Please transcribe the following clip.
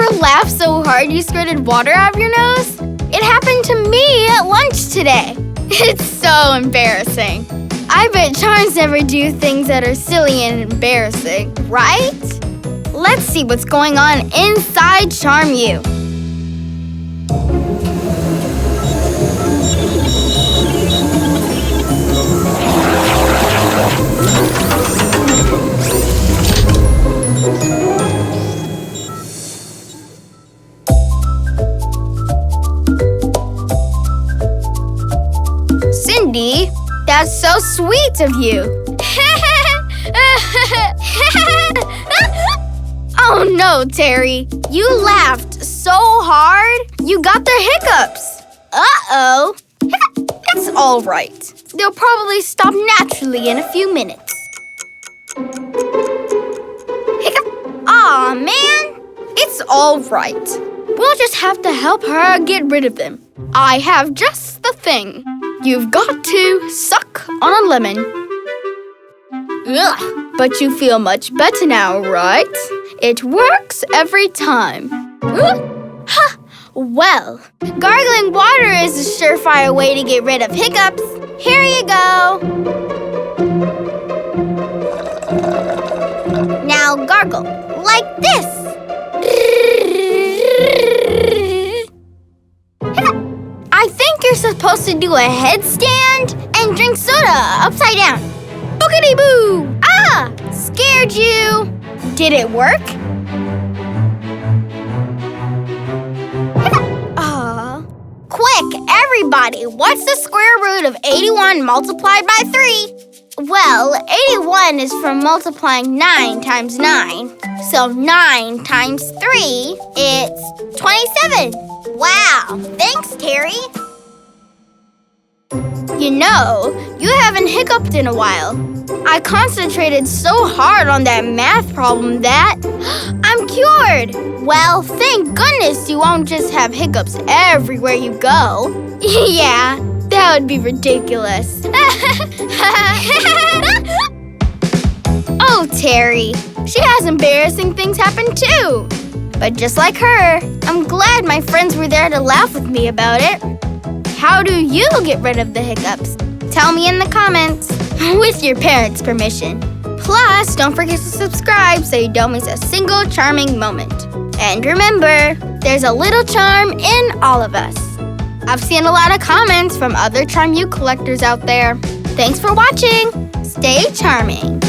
Ever laugh so hard you squirted water out of your nose? It happened to me at lunch today. It's so embarrassing. I bet charms never do things that are silly and embarrassing, right? Let's see what's going on inside Charm U. Cindy, that's so sweet of you. Oh no, Terry. You laughed so hard, you got the hiccups. Uh-oh. It's all right. They'll probably stop naturally in a few minutes. Hiccup. Aw, man. It's all right. We'll just have to help her get rid of them. I have just the thing. You've got to suck on a lemon. Ugh, but you feel much better now, right? It works every time. Ha! Well, gargling water is a surefire way to get rid of hiccups. Here you go. Now gargle like this. I think you're supposed to do a headstand and drink soda upside down. Boogity-boo! Ah! Scared you! Did it work? Quick, everybody! What's the square root of 81 multiplied by 3? Well, 81 is from multiplying 9 times 9. So 9 times 3, it's 27. Wow, thanks, Terry. You know, you haven't hiccuped in a while. I concentrated so hard on that math problem that I'm cured. Well, thank goodness you won't just have hiccups everywhere you go. Yeah, that would be ridiculous. Oh, Terry, she has embarrassing things happen too. But just like her, I'm glad my friends were there to laugh with me about it. How do you get rid of the hiccups? Tell me in the comments, with your parents' permission. Plus, don't forget to subscribe so you don't miss a single charming moment. And remember, there's a little charm in all of us. I've seen a lot of comments from other Charm U collectors out there. Thanks for watching. Stay charming.